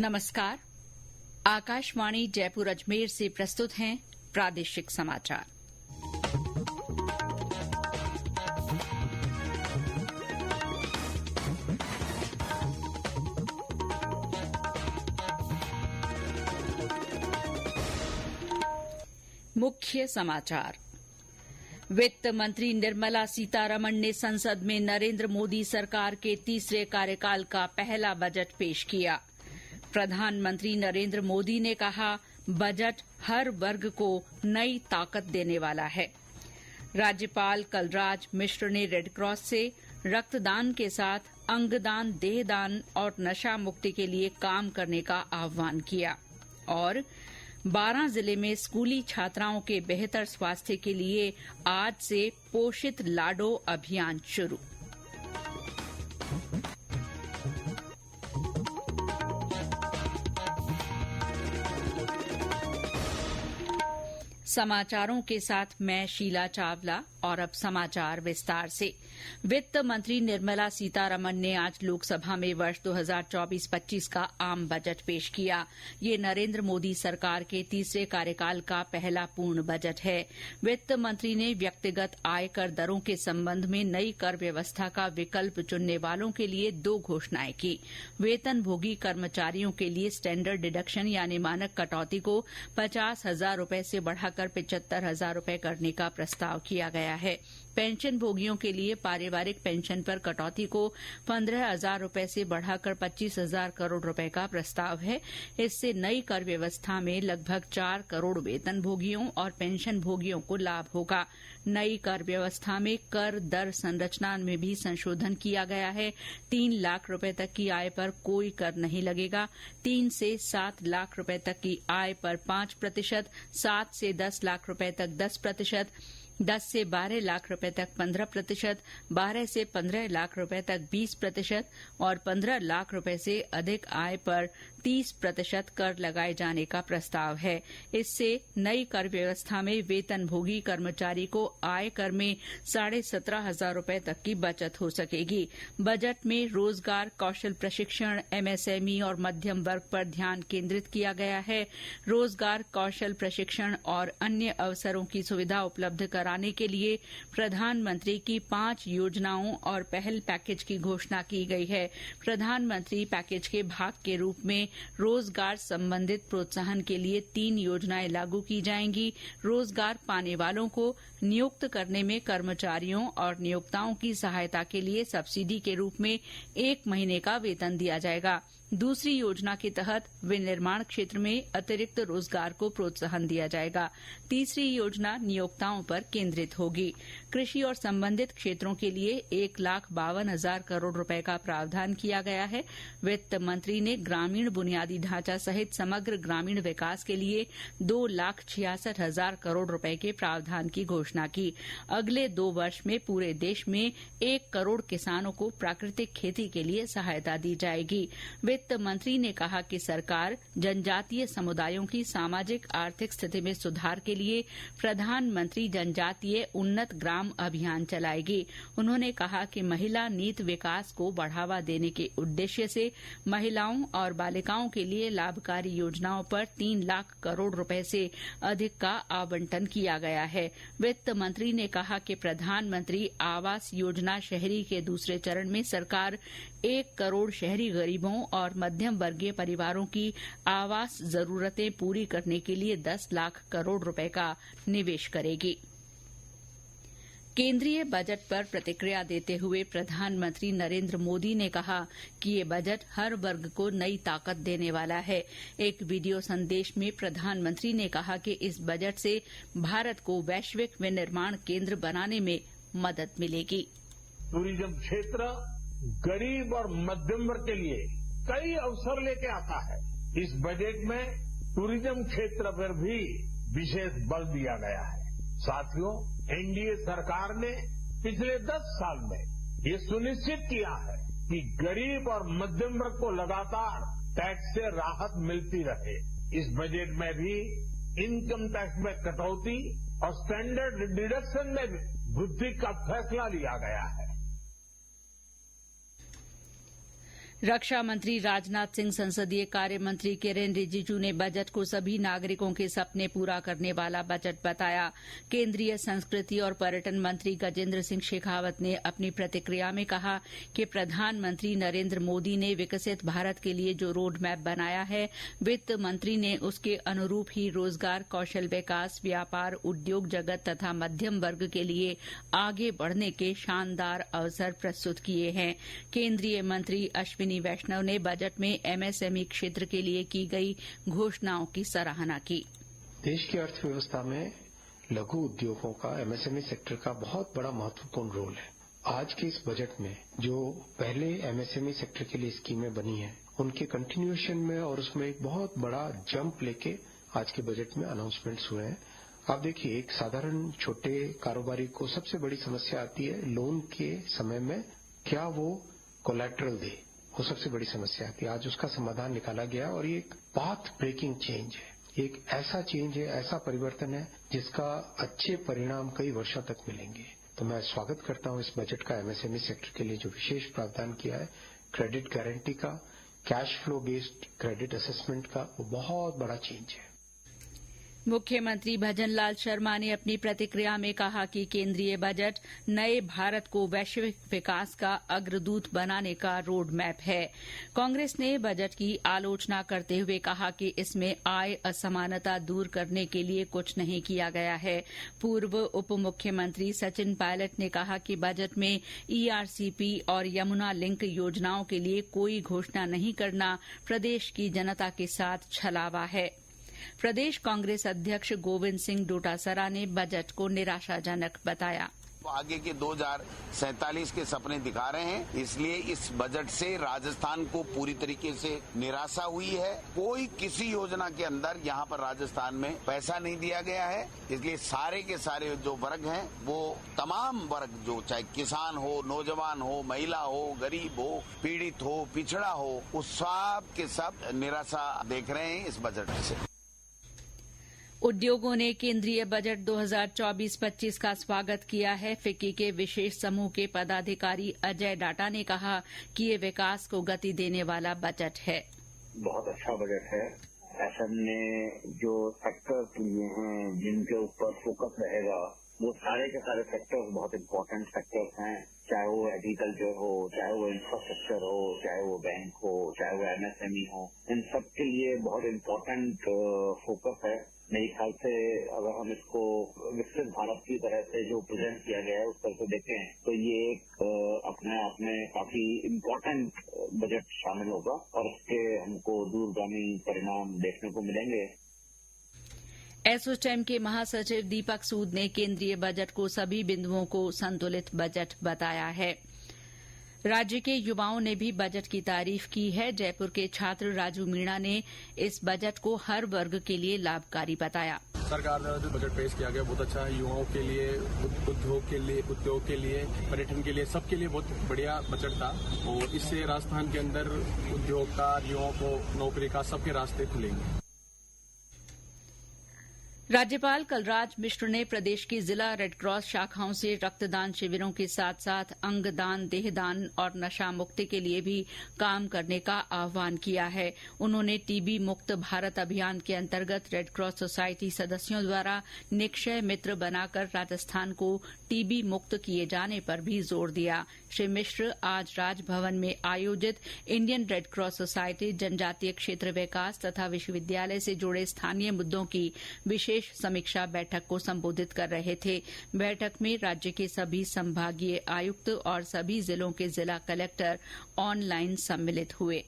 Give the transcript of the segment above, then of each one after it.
नमस्कार। आकाशवाणी जयपुर अजमेर से प्रस्तुत हैं प्रादेशिक समाचार। मुख्य समाचार। वित्त मंत्री निर्मला सीतारमण ने संसद में नरेंद्र मोदी सरकार के तीसरे कार्यकाल का पहला बजट पेश किया। प्रधानमंत्री नरेंद्र मोदी ने कहा, बजट हर वर्ग को नई ताकत देने वाला है। राज्यपाल कलराज मिश्र ने रेडक्रॉस से रक्तदान के साथ अंगदान, देहदान और नशा मुक्ति के लिए काम करने का आह्वान किया। और 12 जिले में स्कूली छात्राओं के बेहतर स्वास्थ्य के लिए आज से पोषित लाडो अभियान शुरू। समाचारों के साथ मैं शीला चावला। और अब समाचार विस्तार से। वित्त मंत्री निर्मला सीतारमण ने आज लोकसभा में वर्ष 2024-25 का आम बजट पेश किया। ये नरेंद्र मोदी सरकार के तीसरे कार्यकाल का पहला पूर्ण बजट है। वित्त मंत्री ने व्यक्तिगत आय कर दरों के संबंध में नई कर व्यवस्था का विकल्प चुनने वालों के लिए 2 घोषणाएं की। वेतनभोगी कर्मचारियों के लिए स्टैंडर्ड डिडक्शन यानी मानक कटौती को 50,000 रूपये से बढ़ाकर 75,000 रूपये करने का प्रस्ताव किया गया है। पेंशन भोगियों के लिए पारिवारिक पेंशन पर कटौती को 15,000 रूपये से बढ़ाकर 25,000 करोड़ रुपए का प्रस्ताव है। इससे नई कर व्यवस्था में लगभग 4 करोड़ वेतन भोगियों और पेंशन भोगियों को लाभ होगा। नई कर व्यवस्था में कर दर संरचना में भी संशोधन किया गया है। 3 लाख रुपए तक की आय पर कोई कर नहीं लगेगा। 3 से 7 लाख रुपए तक की आय पर 5%, 7 से 10 लाख रुपए तक 10%, 10 से 12 लाख रुपए तक 15%, 12 से 15 लाख रुपए तक 20% और 15 लाख रुपए से अधिक आय पर 30% कर लगाए जाने का प्रस्ताव है। इससे नई कर व्यवस्था में वेतनभोगी कर्मचारी को आय कर में 17,500 रूपये तक की बचत हो सकेगी। बजट में रोजगार, कौशल प्रशिक्षण, एमएसएमई और मध्यम वर्ग पर ध्यान केंद्रित किया गया है। रोजगार, कौशल प्रशिक्षण और अन्य अवसरों की सुविधा उपलब्ध कराने के लिए प्रधानमंत्री की 5 योजनाओं और पहल पैकेज की घोषणा की गई है। प्रधानमंत्री पैकेज के भाग के रूप में रोजगार संबंधित प्रोत्साहन के लिए 3 योजनाएं लागू की जाएंगी। रोजगार पाने वालों को नियुक्त करने में कर्मचारियों और नियोक्ताओं की सहायता के लिए सब्सिडी के रूप में 1 महीने का वेतन दिया जाएगा। दूसरी योजना के तहत विनिर्माण क्षेत्र में अतिरिक्त रोजगार को प्रोत्साहन दिया जाएगा। तीसरी योजना नियोक्ताओं पर केंद्रित होगी। कृषि और संबंधित क्षेत्रों के लिए 1,52,000 करोड़ रुपए का प्रावधान किया गया है। वित्त मंत्री ने ग्रामीण बुनियादी ढांचा सहित समग्र ग्रामीण विकास के लिए 2,66,000 करोड़ रुपए के प्रावधान की घोषणा की। अगले 2 वर्ष में पूरे देश में 1 करोड़ किसानों को प्राकृतिक खेती के लिए सहायता दी जाएगी। वित्त मंत्री ने कहा कि सरकार जनजातीय समुदायों की सामाजिक आर्थिक स्थिति में सुधार के लिए प्रधानमंत्री जनजातीय उन्नत ग्राम अभियान चलाएगी। उन्होंने कहा कि महिला नीति विकास को बढ़ावा देने के उद्देश्य से महिलाओं और बालिकाओं के लिए लाभकारी योजनाओं पर 3 लाख करोड़ रुपए से अधिक का आवंटन किया गया है। वित्त मंत्री ने कहा कि प्रधानमंत्री आवास योजना शहरी के दूसरे चरण में सरकार 1 करोड़ शहरी गरीबों और मध्यम वर्गीय परिवारों की आवास जरूरतें पूरी करने के लिए 10 लाख करोड़ रुपए का निवेश करेगी। केंद्रीय बजट पर प्रतिक्रिया देते हुए प्रधानमंत्री नरेंद्र मोदी ने कहा कि ये बजट हर वर्ग को नई ताकत देने वाला है। एक वीडियो संदेश में प्रधानमंत्री ने कहा कि इस बजट से भारत को वैश्विक विनिर्माण केंद्र बनाने में मदद मिलेगी। टूरिज्म क्षेत्र गरीब और मध्यम वर्ग के लिए कई अवसर लेके आता है। इस बजट में टूरिज्म क्षेत्र पर भी विशेष बल दिया गया है। साथियों, एनडीए सरकार ने पिछले 10 साल में ये सुनिश्चित किया है कि गरीब और मध्यम वर्ग को लगातार टैक्स से राहत मिलती रहे। इस बजट में भी इनकम टैक्स में कटौती और स्टैंडर्ड डिडक्शन में वृद्धि का फैसला लिया गया है। रक्षा मंत्री राजनाथ सिंह, संसदीय कार्य मंत्री किरेन रिजिजू ने बजट को सभी नागरिकों के सपने पूरा करने वाला बजट बताया। केंद्रीय संस्कृति और पर्यटन मंत्री गजेंद्र सिंह शेखावत ने अपनी प्रतिक्रिया में कहा कि प्रधानमंत्री नरेंद्र मोदी ने विकसित भारत के लिए जो रोड मैप बनाया है, वित्त मंत्री ने उसके अनुरूप ही रोजगार, कौशल विकास, व्यापार, उद्योग जगत तथा मध्यम वर्ग के लिए आगे बढ़ने के शानदार अवसर प्रस्तुत किए हैं। केंद्रीय मंत्री अश्विनी वैष्णव ने बजट में एमएसएमई क्षेत्र के लिए की गई घोषणाओं की सराहना की। देश की अर्थव्यवस्था में लघु उद्योगों का, एमएसएमई सेक्टर का बहुत बड़ा महत्वपूर्ण रोल है। आज के इस बजट में जो पहले एमएसएमई सेक्टर के लिए स्कीमें बनी हैं, उनके कंटिन्यूएशन में और उसमें एक बहुत बड़ा जंप लेके आज के बजट में अनाउंसमेंट्स हुए हैं। आप देखिए, एक साधारण छोटे कारोबारी को सबसे बड़ी समस्या आती है लोन के समय में क्या वो कोलैटरल दे, वो सबसे बड़ी समस्या थी। आज उसका समाधान निकाला गया और ये एक पाथ ब्रेकिंग चेंज है। एक ऐसा चेंज है, ऐसा परिवर्तन है जिसका अच्छे परिणाम कई वर्षों तक मिलेंगे। तो मैं स्वागत करता हूं इस बजट का एमएसएमई सेक्टर के लिए जो विशेष प्रावधान किया है, क्रेडिट गारंटी का, cash flow based credit assessment का, वो बहुत बड़ा चेंज है। मुख्यमंत्री भजनलाल शर्मा ने अपनी प्रतिक्रिया में कहा कि केंद्रीय बजट नए भारत को वैश्विक विकास का अग्रदूत बनाने का रोड मैप है। कांग्रेस ने बजट की आलोचना करते हुए कहा कि इसमें आय असमानता दूर करने के लिए कुछ नहीं किया गया है। पूर्व उप मुख्यमंत्री सचिन पायलट ने कहा कि बजट में ईआरसीपी और यमुना लिंक योजनाओं के लिए कोई घोषणा नहीं करना प्रदेश की जनता के साथ छलावा है। प्रदेश कांग्रेस अध्यक्ष गोविंद सिंह डोटासरा ने बजट को निराशाजनक बताया। आगे के 2047 के सपने दिखा रहे हैं, इसलिए इस बजट से राजस्थान को पूरी तरीके से निराशा हुई है। कोई किसी योजना के अंदर यहाँ पर राजस्थान में पैसा नहीं दिया गया है, इसलिए सारे के सारे जो वर्ग हैं वो तमाम वर्ग, जो चाहे किसान हो, नौजवान हो, महिला हो, गरीब हो, पीड़ित हो, पिछड़ा हो, उस सब के सब निराशा देख रहे हैं इस बजट से। उद्योगों ने केंद्रीय बजट 2024-25 का स्वागत किया है। फिक्की के विशेष समूह के पदाधिकारी अजय डाटा ने कहा कि ये विकास को गति देने वाला बजट है। बहुत अच्छा बजट है। असम ने जो सेक्टर्स लिए हैं, जिनके ऊपर फोकस रहेगा, वो सारे के सारे सेक्टर्स बहुत इम्पोर्टेंट सेक्टर्स हैं। चाहे वो एग्रीकल्चर हो, चाहे वो इंफ्रास्ट्रक्चर हो, चाहे वो बैंक हो, चाहे वो एमएसएमई हो, इन सब के लिए बहुत इम्पोर्टेंट फोकस है। मेरे ख्याल से अगर हम इसको विकसित भारत की तरह से जो प्रेजेंट किया गया है उस तरह से देखें तो ये एक अपने आप में काफी इम्पोर्टेंट बजट शामिल होगा और इसके हमको दूरगामी परिणाम देखने को मिलेंगे। एसोचैम के महासचिव दीपक सूद ने केंद्रीय बजट को सभी बिंदुओं को संतुलित बजट बताया है। राज्य के युवाओं ने भी बजट की तारीफ की है। जयपुर के छात्र राजू मीणा ने इस बजट को हर वर्ग के लिए लाभकारी बताया। सरकार द्वारा जो बजट पेश किया गया बहुत अच्छा है। युवाओं के लिए, उद्योग के लिए, पर्यटन के लिए, सबके लिए बहुत बढ़िया बजट था और इससे राजस्थान के अंदर उद्योग का, युवाओं को नौकरी का, सबके रास्ते खुलेंगे। राज्यपाल कलराज मिश्र ने प्रदेश की जिला रेडक्रॉस शाखाओं से रक्तदान शिविरों के साथ साथ अंगदान, देहदान और नशा मुक्ति के लिए भी काम करने का आह्वान किया है। उन्होंने टीबी मुक्त भारत अभियान के अंतर्गत रेडक्रॉस सोसाइटी सदस्यों द्वारा निक्षय मित्र बनाकर राजस्थान को टीबी मुक्त किए जाने पर भी जोर दिया। श्री मिश्र आज राजभवन में आयोजित इंडियन रेडक्रॉस सोसाइटी जनजातीय क्षेत्र विकास तथा विश्वविद्यालय से जुड़े स्थानीय मुद्दों की विशेष समीक्षा बैठक को संबोधित कर रहे थे। बैठक में राज्य के सभी संभागीय आयुक्त और सभी जिलों के जिला कलेक्टर ऑनलाइन सम्मिलित हुए।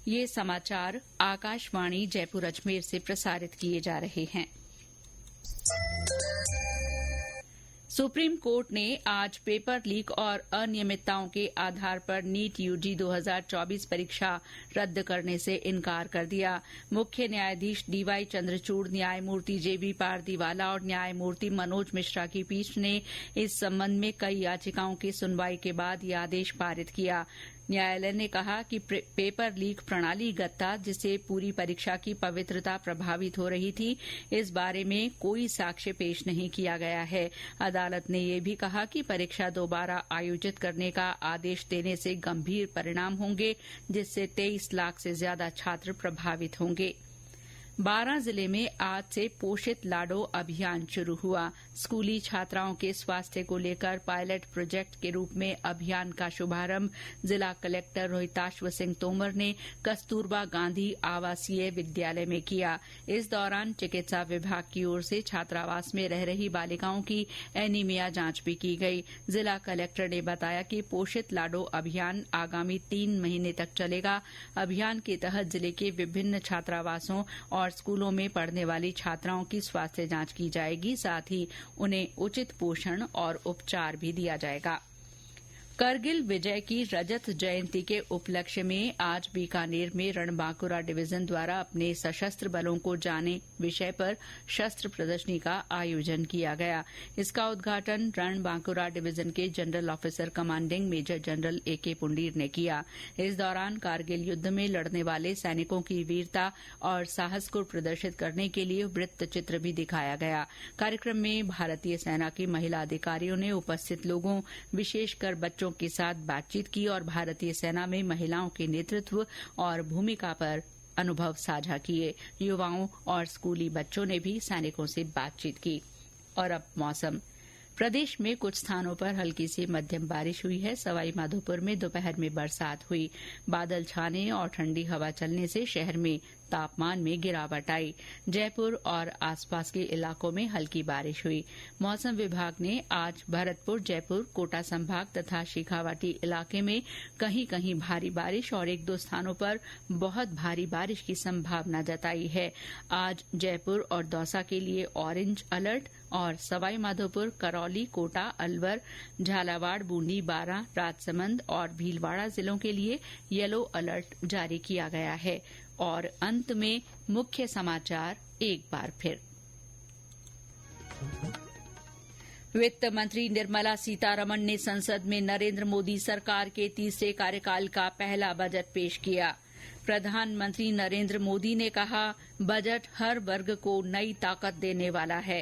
ये समाचार आकाशवाणी जयपुर अजमेर से प्रसारित किए जा रहे हैं। सुप्रीम कोर्ट ने आज पेपर लीक और अनियमितताओं के आधार पर नीट यूजी 2024 परीक्षा रद्द करने से इनकार कर दिया। मुख्य न्यायाधीश डीवाई चंद्रचूड़, न्यायमूर्ति जेबी पारदीवाला और न्यायमूर्ति मनोज मिश्रा की पीठ ने इस संबंध में कई याचिकाओं की सुनवाई के बाद ये आदेश पारित किया। न्यायालय ने कहा कि पेपर लीक प्रणालीगत था, जिससे पूरी परीक्षा की पवित्रता प्रभावित हो रही थी। इस बारे में कोई साक्ष्य पेश नहीं किया गया है। अदालत ने यह भी कहा कि परीक्षा दोबारा आयोजित करने का आदेश देने से गंभीर परिणाम होंगे, जिससे 23 लाख से ज्यादा छात्र प्रभावित होंगे। बारां जिले में आज से पोषित लाडो अभियान शुरू हुआ। स्कूली छात्राओं के स्वास्थ्य को लेकर पायलट प्रोजेक्ट के रूप में अभियान का शुभारंभ जिला कलेक्टर रोहिताश्व सिंह तोमर ने कस्तूरबा गांधी आवासीय विद्यालय में किया। इस दौरान चिकित्सा विभाग की ओर से छात्रावास में रह रही बालिकाओं की एनीमिया जांच भी की गई। जिला कलेक्टर ने बताया कि पोषित लाडो अभियान आगामी 3 महीने तक चलेगा। अभियान के तहत जिले के विभिन्न छात्रावासों और स्कूलों में पढ़ने वाली छात्राओं की स्वास्थ्य जांच की जाएगी। साथ ही उन्हें उचित पोषण और उपचार भी दिया जाएगा। करगिल विजय की रजत जयंती के उपलक्ष्य में आज बीकानेर में रणबांकुरा डिवीजन द्वारा अपने सशस्त्र बलों को जाने विषय पर शस्त्र प्रदर्शनी का आयोजन किया गया। इसका उद्घाटन रणबांकुरा डिवीजन के general officer commanding major general A.K. Pundir ने किया। इस दौरान कारगिल युद्ध में लड़ने वाले सैनिकों की वीरता और साहस को प्रदर्शित करने के लिए वृत्त चित्र भी दिखाया गया। कार्यक्रम में भारतीय सेना की महिला अधिकारियों ने उपस्थित लोगों, विशेषकर बच्चों के साथ बातचीत की और भारतीय सेना में महिलाओं के नेतृत्व और भूमिका पर अनुभव साझा किए। युवाओं और स्कूली बच्चों ने भी सैनिकों से बातचीत की। और अब मौसम। प्रदेश में कुछ स्थानों पर हल्की से मध्यम बारिश हुई है। सवाई माधोपुर में दोपहर में बरसात हुई। बादल छाने और ठंडी हवा चलने से शहर में तापमान में गिरावट आई। जयपुर और आसपास के इलाकों में हल्की बारिश हुई। मौसम विभाग ने आज भरतपुर, जयपुर, कोटा संभाग तथा शेखावाटी इलाके में कहीं कहीं भारी बारिश और 1-2 स्थानों पर बहुत भारी बारिश की संभावना जताई है। आज जयपुर और दौसा के लिए ऑरेंज अलर्ट और सवाई माधोपुर, करौली, कोटा, अलवर, झालावाड़, बूंदी, बारां, राजसमंद और भीलवाड़ा जिलों के लिए येलो अलर्ट जारी किया गया है। और अंत में मुख्य समाचार एक बार फिर। वित्त मंत्री निर्मला सीतारमण ने संसद में नरेंद्र मोदी सरकार के तीसरे कार्यकाल का पहला बजट पेश किया। प्रधानमंत्री नरेंद्र मोदी ने कहा, बजट हर वर्ग को नई ताकत देने वाला है।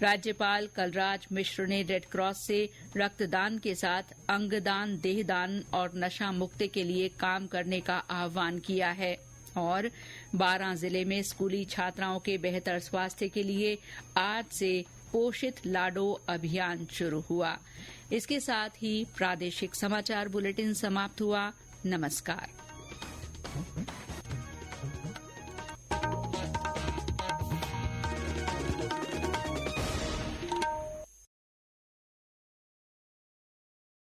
राज्यपाल कलराज मिश्र ने रेड क्रॉस से रक्तदान के साथ अंगदान, देहदान और नशा मुक्ति के लिए काम करने का आह्वान किया है। और बारां जिले में स्कूली छात्राओं के बेहतर स्वास्थ्य के लिए आज से पोषित लाडो अभियान शुरू हुआ। इसके साथ ही प्रादेशिक समाचार बुलेटिन समाप्त हुआ। नमस्कार।